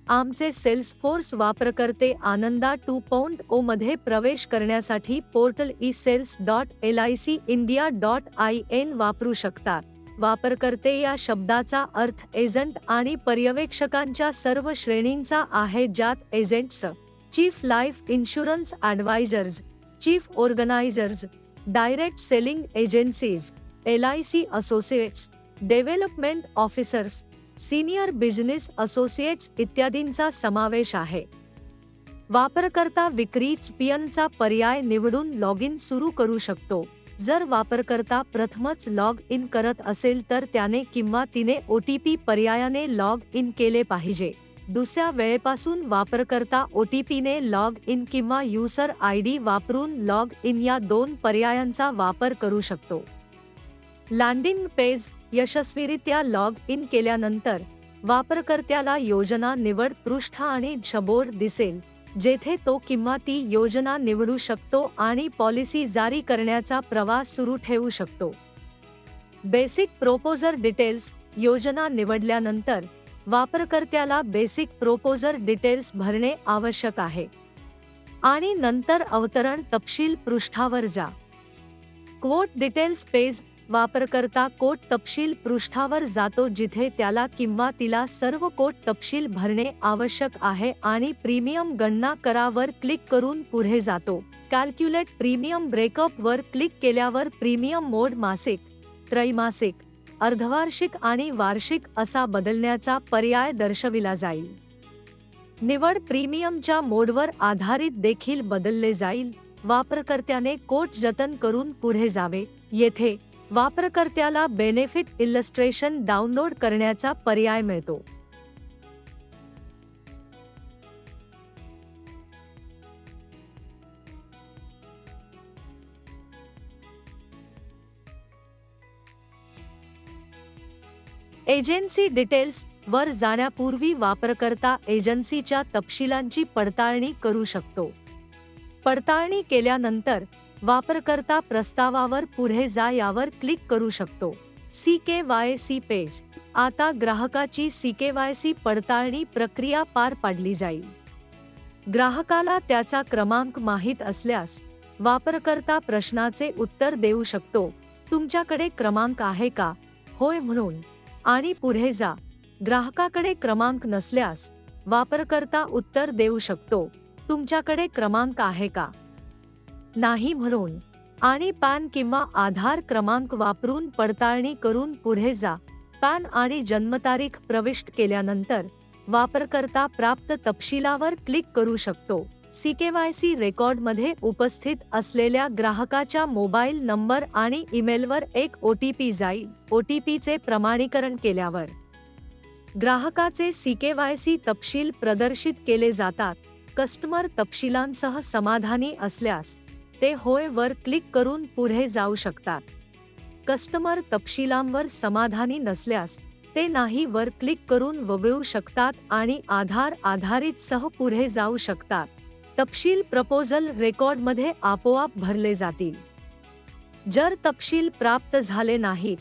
आमचे सेल्सफोर्स वापरकर्ते आनंदा 2.0 मध्ये प्रवेश करण्यासाठी पोर्टल esales.licindia.in वापरू शकतात. वापरकर्ते या शब्दाचा अर्थ एजंट आणि पर्यवेक्षकांच्या सर्व श्रेणींचा आहे, ज्यात agents, chief life insurance advisors, chief organisers, direct selling agencies, LIC associates, development officers, senior business associates इत्यादींचा समावेश आहे. वापरकर्ता विक्री चॅम्पियनचा पर्याय निवडून लॉग इन सुरू करू शकतो. जर वापरकर्ता प्रथमच लॉग इन करत असेल तर त्याने किंवा तिने OTP पर्यायाने लॉग इन केले पाहिजे. दुसऱ्या वेळेपासून वापरकर्ता OTP ने लॉग इन किंवा युजर ID वापरून लॉग इन या दोन पर्यायांचा वापर करू शकतो. लँडिंग पेज यशस्वीरित्या लॉग इन केल्यानंतर वापरकर्त्याला योजना निवड पृष्ठ आणि डॅशबोर्ड दिसेल, जेथे तो किंवा ती योजना निवडू शकतो आणि पॉलिसी जारी करण्याचा प्रवास सुरू ठेवू शकतो. बेसिक प्रोपोजर डिटेल्स योजना निवडल्यानंतर वापरकर्त्याला बेसिक प्रोपोजर डिटेल्स भरणे आवश्यक आहे आणि नंतर अवतरण तपशील पृष्ठावर जा. कोट डिटेल्स पेज वापरकर्ता कोट तपशील पृष्ठावर जातो, जिथे त्याला किंवा तिला सर्व कोट तपशील भरणे आवश्यक आहे आणि प्रीमियम गणना करा वर क्लिक करून पुढे जातो. कॅल्क्युलेट प्रीमियम ब्रेकअप वर क्लिक केल्यावर प्रीमियम मोड मासिक, त्रैमासिक, अर्धवार्षिक आणि वार्षिक असा बदलण्याचा पर्याय दर्शविला जाईल. निवड प्रीमियमच्या मोडवर आधारित देखील बदलले जाईल. वापरकर्त्याने कोट जतन करून पुढे जावे. येथे वापरकर्त्याला बेनिफिट इलस्ट्रेशन डाउनलोड करण्याचा पर्याय मिळतो. एजन्सी डिटेल्स वर जाण्यापूर्वी वापरकर्ता एजन्सीच्या तपशिलांची पडताळणी करू शकतो. पडताळणी केल्यानंतर वापरकर्ता प्रस्तावावर पुढे जा यावर क्लिक करू शकतो. CKYC पेज आता ग्राहकाची CKYC पडताळणी प्रक्रिया पार पाडली जाईल. ग्राहकाला त्याचा क्रमांक माहित असल्यास वापरकर्ता प्रश्नाचे उत्तर देऊ शकतो. तुमच्याकडे क्रमांक आहे का? होय म्हणून आणि पुढे जा. ग्राहकाकडे क्रमांक नसल्यास वापरकर्ता उत्तर देऊ शकतो. तुमच्याकडे क्रमांक आहे का? नाही म्हणून आणि पॅन किंवा आधार क्रमांक वापरून पडताळणी करून पुढे जा. पॅन आणि जन्मतारीख प्रविष्ट केल्यानंतर वापरकर्ता प्राप्त तपशिलावर क्लिक करू शकतो. CKYC रेकॉर्डमध्ये उपस्थित असलेल्या ग्राहकाच्या मोबाईल नंबर आणि ईमेलवर एक OTP जाईल. OTPचे प्रमाणीकरण केल्यावर ग्राहकाचे CKYC तपशील प्रदर्शित केले जातात. कस्टमर तपशिलांसह समाधानी असल्यास ते होय वर क्लिक करून पुढे जाऊ शकतात. कस्टमर तपशिलांवर समाधानी नसल्यास ते नाही वर क्लिक करून वगळू शकतात आणि आधार आधारित सह पुढे जाऊ शकतात. तपशील प्रपोजल रेकॉर्डमध्ये आपोआप भरले जातील. जर तपशील प्राप्त झाले नाहीत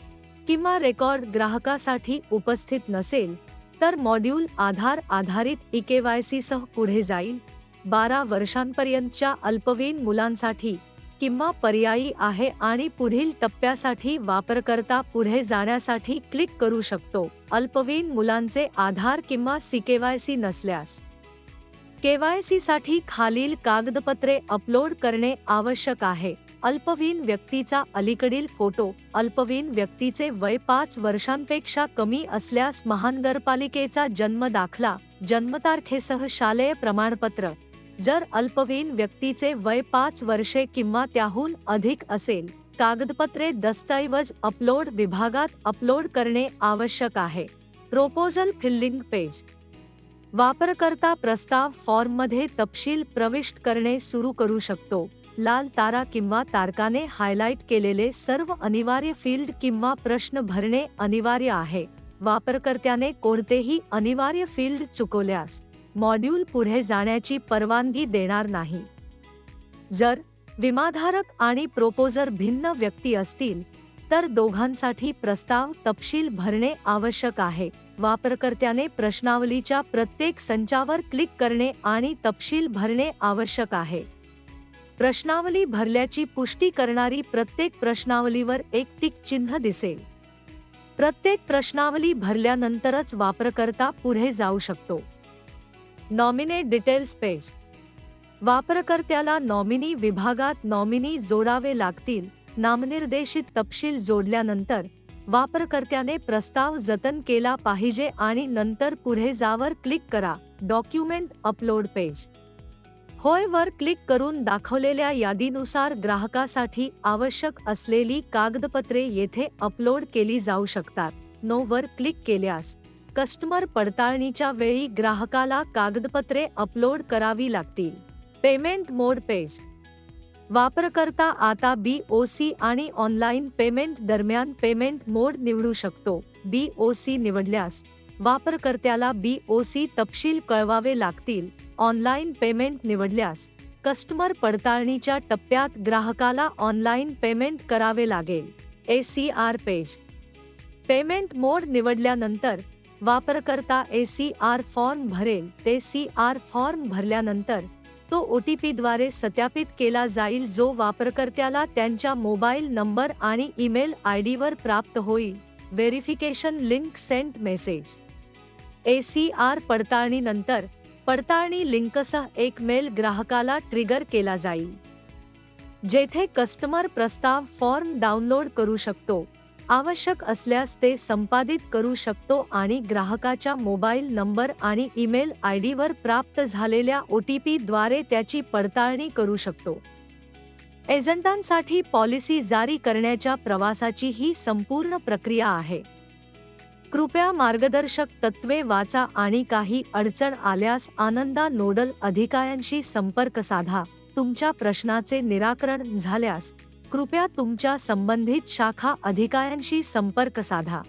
किंवा रेकॉर्ड ग्राहकासाठी उपस्थित नसेल तर मॉड्यूल आधार आधारित EKYC सह पुढे जाईल. 12 वर्षांपर्यंतच्या अल्पवयीन मुलांसाठी किंवा पर्यायी आहे आणि पुढील टप्प्यासाठी वापरकर्ता पुढे जाण्यासाठी क्लिक करू शकतो. अल्पवयीन मुलांचे आधार किंवा CKYC नसल्यास KYC साठी खालील कागदपत्रे अपलोड करणे आवश्यक आहे. अल्पवयीन व्यक्तीचा अलीकडील फोटो. अल्पवयीन व्यक्तीचे वय 5 वर्षांपेक्षा कमी असल्यास महानगरपालिकेचा जन्म दाखला, जन्मतारखेसह शालेय प्रमाणपत्र. जर अल्पवयीन व्यक्तीचे वय 5 वर्षे किंवा त्याहून अधिक असेल, कागदपत्रे दस्तऐवज अपलोड विभागात अपलोड करणे आवश्यक आहे. प्रोपोजल फिलिंग पेज वापरकर्ता प्रस्ताव फॉर्ममध्ये तपशील प्रविष्ट करणे सुरू करू शकतो. लाल तारा किंवा तारकाने हायलाइट केलेले सर्व अनिवार्य फील्ड किंवा प्रश्न भरणे अनिवार्य आहे. वापरकर्त्याने कोणतेही अनिवार्य फील्ड चुकवल्यास मॉड्यूल पुढे जाण्याची परवानगी देणार नाही. जर विमाधारक आणि प्रोपोजर भिन्न व्यक्ती असतील तर दोघांसाठी प्रस्ताव तपशील भरणे आवश्यक आहे. वापरकर्त्याने प्रश्नावलीच्या प्रत्येक संचावर क्लिक करणे आणि तपशील भरणे आवश्यक आहे. प्रश्नावली भरल्याची पुष्टी करणारी प्रत्येक प्रश्नावलीवर एक टिक चिन्ह दिसेल. प्रत्येक प्रश्नावली भरल्यानंतरच वापरकर्ता पुढे जाऊ शकतो. Nominate details page. वापरकर्त्याला नॉमिनी विभागात नॉमिनी जोडावे लागतील. नामनिर्देशित तपशील जोडल्यानंतर वापरकर्त्याने प्रस्ताव जतन केला पाहिजे आणि नंतर पुढे जावर क्लिक करा. Document upload page. होय वर क्लिक करून दाखवलेल्या यादीनुसार ग्राहकासाठी आवश्यक असलेली कागदपत्रे येथे अपलोड केली जाऊ शकतात. नो वर क्लिक केल्यास कस्टमर पडताळणीच्या वेळी ग्राहकाला कागदपत्रे अपलोड करावी लागतील. पेमेंट मोड पेज. वापरकर्ता आता BOC आणि ऑनलाईन पेमेंट दरम्यान पेमेंट मोड निवडू शकतो. BOC निवडल्यास वापरकर्त्याला BOC तपशील कळवावे लागतील. ऑनलाईन पेमेंट निवडल्यास कस्टमर पडताळणीच्या टप्प्यात ग्राहकाला ऑनलाईन पेमेंट करावे लागेल. ACR page. पेमेंट मोड निवडल्यानंतर वापरकर्ता ACR फॉर्म भरेल. ACR फॉर्म भरल्यानंतर तो OTP द्वारे सत्यापित केला जाईल, जो वापरकर्त्याला त्यांच्या मोबाईल नंबर आणि ईमेल ID वर प्राप्त होईल. Verification link sent message. ACR पडताळणीनंतर पडताळणी लिंकसह एक मेल ग्राहकाला ट्रिगर केला जाईल, जेथे कस्टमर प्रस्ताव फॉर्म डाउनलोड करू शकतो, आवश्यक असल्यास ते संपादित करू शकतो आणि ग्राहकाच्या मोबाईल नंबर आणि ईमेल ID वर प्राप्त झालेल्या OTP द्वारे त्याची पडताळणी करू शकतो. एजंटांसाठी पॉलिसी जारी करण्याच्या प्रवासाची ही संपूर्ण प्रक्रिया आहे. कृपया मार्गदर्शक तत्त्वे वाचा आणि काही अडचण आल्यास आनंदा नोडल अधिकाऱ्यांशी संपर्क साधा. तुमच्या प्रश्नाचे निराकरण झाल्यास कृपया तुमच्या संबंधित शाखा अधिकाऱ्यांशी संपर्क साधा.